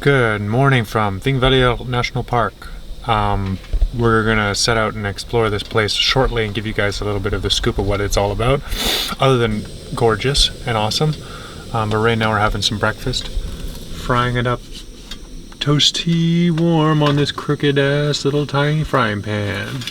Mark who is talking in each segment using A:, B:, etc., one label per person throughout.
A: Good morning from Thingvellir National Park. We're gonna set out and explore this place shortly and give you guys a little bit of the scoop of what it's all about, other than gorgeous and awesome. But right now we're having some breakfast, frying it up toasty warm on this crooked ass little tiny frying pan.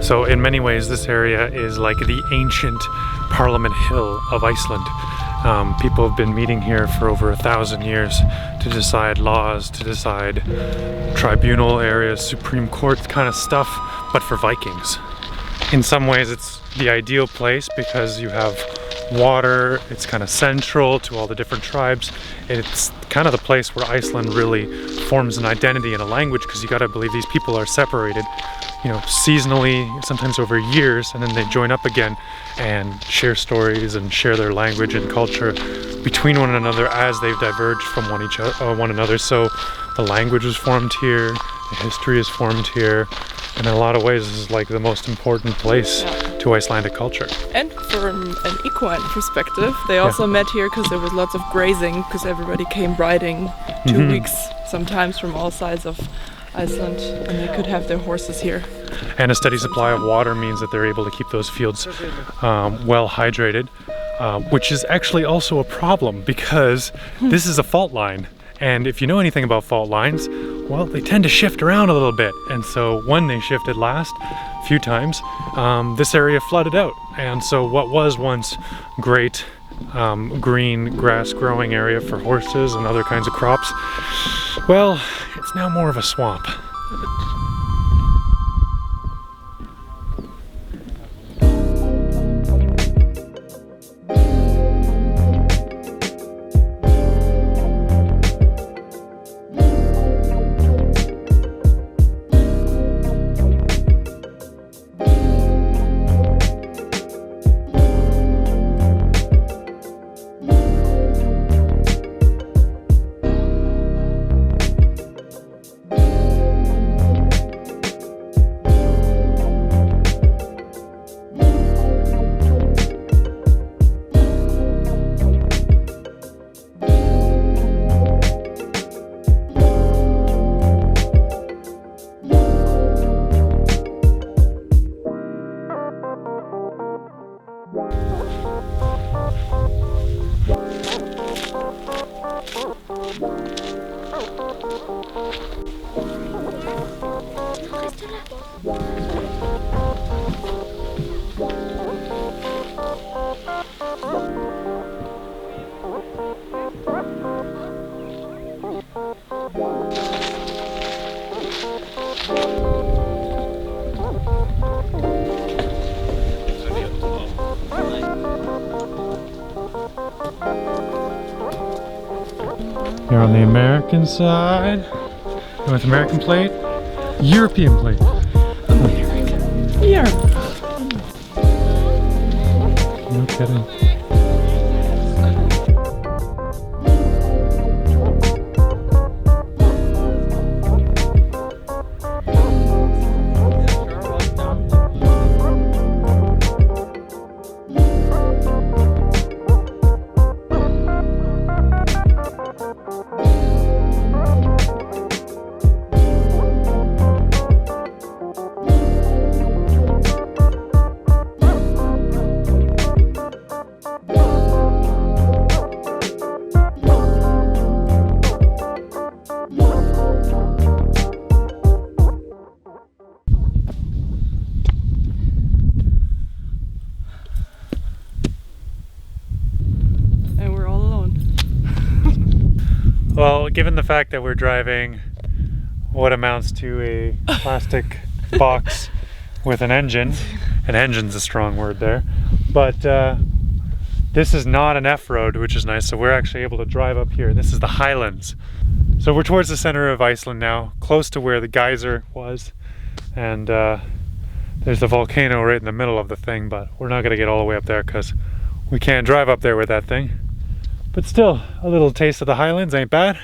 A: So in many ways this area is like the ancient Parliament Hill of Iceland. People have been meeting here for over 1,000 years to decide laws, to decide tribunal areas, Supreme Court kind of stuff, but for Vikings. In some ways it's the ideal place because you have water, it's kind of central to all the different tribes. It's kind of the place where Iceland really forms an identity and a language, because you gotta believe these people are separated, you know, seasonally, sometimes over years, and then they join up again and share stories and share their language and culture between one another as they've diverged from one another. So the language was formed here, the history is formed here, and in a lot of ways this is like the most important place to Icelandic culture.
B: And from an equine perspective, they also met here because there was lots of grazing, because everybody came riding 2 weeks sometimes from all sides of Iceland, and they could have their horses here.
A: And a steady supply of water means that they're able to keep those fields well hydrated, which is actually also a problem because this is a fault line. And if you know anything about fault lines, well, they tend to shift around a little bit. And so when they shifted last few times, this area flooded out. And so what was once great green grass growing area for horses and other kinds of crops, well, it's now more of a swamp. Here on the American side, with American plate, European plate.
B: American. Europe.
A: No kidding. Well, given the fact that we're driving what amounts to a plastic box with an engine's a strong word there, but this is not an F-road, which is nice, so we're actually able to drive up here. This is the Highlands. So we're towards the center of Iceland now, close to where the geyser was, and There's the volcano right in the middle of the thing, but we're not gonna get all the way up there because we can't drive up there with that thing. But still, a little taste of the Highlands ain't bad.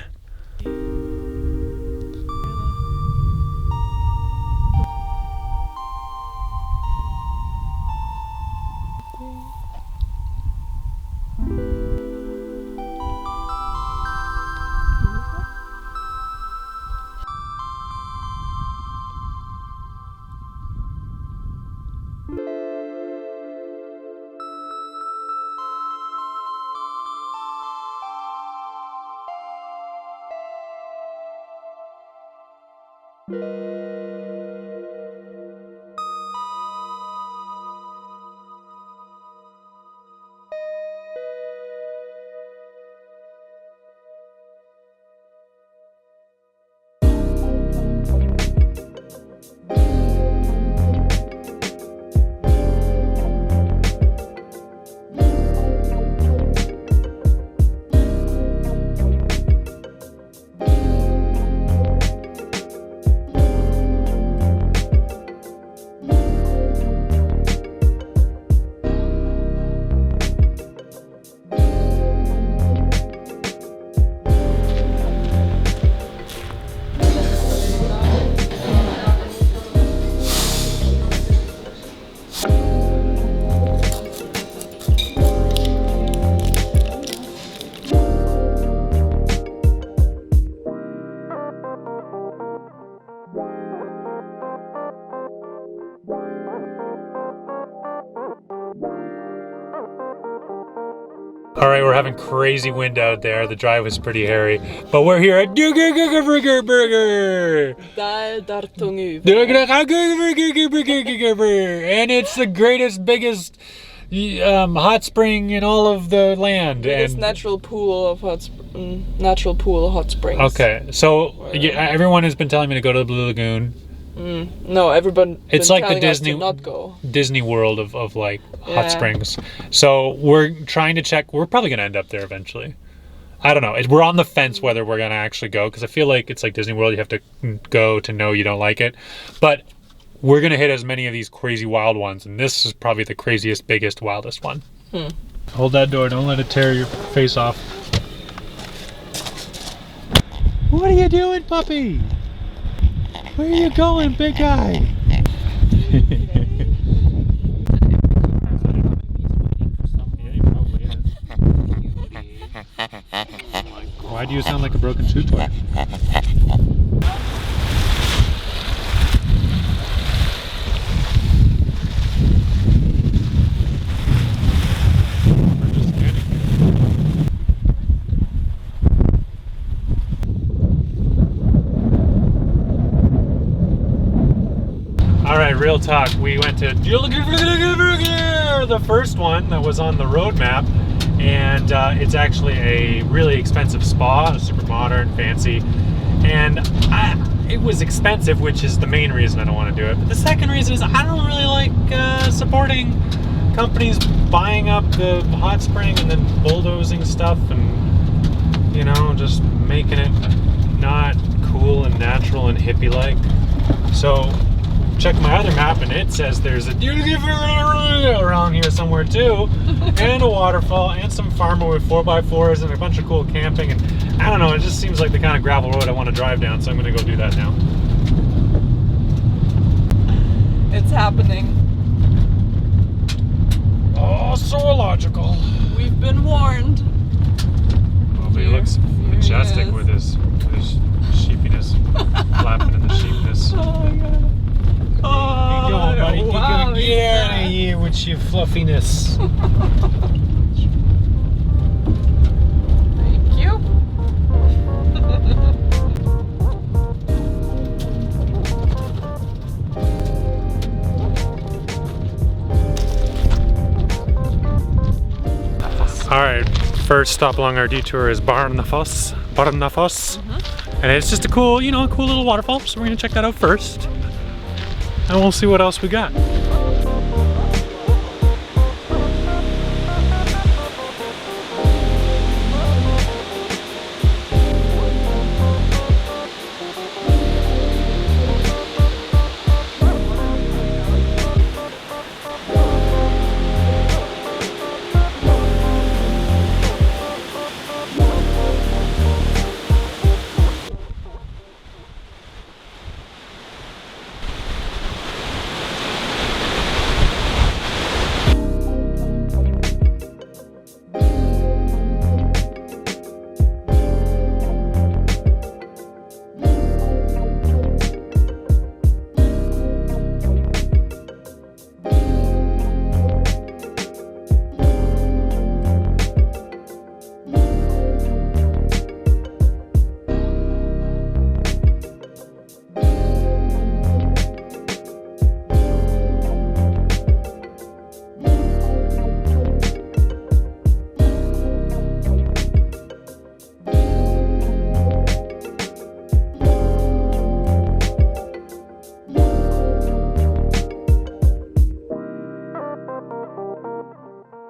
A: All right, we're having crazy wind out there. The drive was pretty hairy, but we're here at Burger. And it's the greatest, biggest hot spring in all of the land.
B: Biggest
A: and
B: natural pool of hot springs.
A: Okay, so everyone has been telling me to go to the Blue Lagoon.
B: No, everyone.
A: It's like the
B: Disney not go.
A: Disney World of like hot springs. So we're trying to check. We're probably gonna end up there eventually. I don't know. We're on the fence whether we're gonna actually go because I feel like it's like Disney World. You have to go to know you don't like it. But we're gonna hit as many of these crazy wild ones, and this is probably the craziest, biggest, wildest one. Hold that door. Don't let it tear your face off. What are you doing, puppy? Where are you going, big guy? Why do you sound like a broken shoe toy? Alright, real talk. We went to the first one that was on the road map, and it's actually a really expensive spa, super modern, fancy, and it was expensive, which is the main reason I don't want to do it. But the second reason is I don't really like supporting companies buying up the hot spring and then bulldozing stuff and, you know, just making it not cool and natural and hippie-like. So check my other map and it says there's a around here somewhere too, and a waterfall and some farmer with 4x4s and a bunch of cool camping, and I don't know, it just seems like the kind of gravel road I want to drive down, so I'm gonna go do that now.
B: It's happening.
A: Oh, so illogical.
B: We've been warned.
A: Oh, but he looks majestic with his sheepiness, flapping in the sheepness.
B: Oh my god.
A: Keep going, buddy. Keep going. Get out of here with your fluffiness.
B: Thank you.
A: All right, first stop along our detour is Barnafoss, and it's just a cool, you know, cool little waterfall. So we're gonna check that out first, and we'll see what else we got.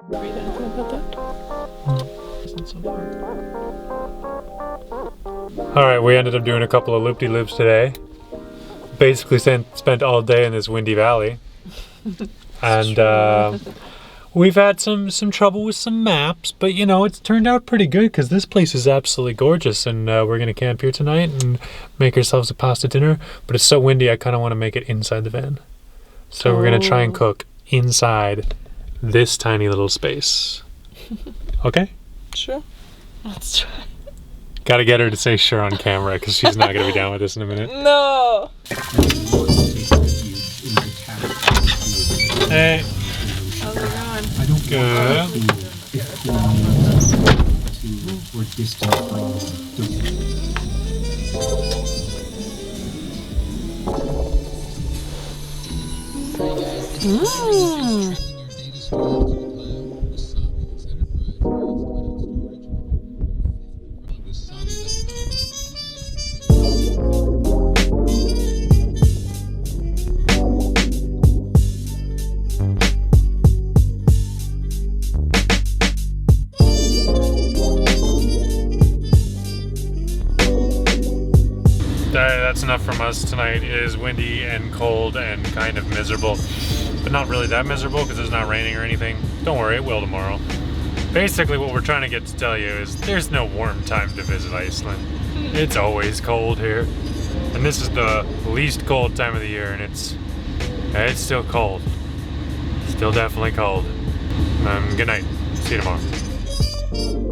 B: Read anything about that? Isn't so far.
A: Alright, we ended up doing a couple of loop-de-loops today. Basically spent all day in this windy valley. And we've had some trouble with some maps, but you know, it's turned out pretty good because this place is absolutely gorgeous, and we're going to camp here tonight and make ourselves a pasta dinner. But it's so windy, I kind of want to make it inside the van. So we're going to try and cook inside this tiny little space. Okay?
B: Sure. Let's try.
A: Gotta get her to say sure on camera because she's not going to be down with this in a minute.
B: No!
A: Hey.
B: How's it going?
C: I don't
A: Good.
C: or distant
A: That's enough from us tonight. It is windy and cold and kind of miserable, but not really that miserable because it's not raining or anything. Don't worry, it will tomorrow. Basically what we're trying to get to tell you is there's no warm time to visit Iceland. It's always cold here, and this is the least cold time of the year, and it's still cold. Still definitely cold. Good night. See you tomorrow.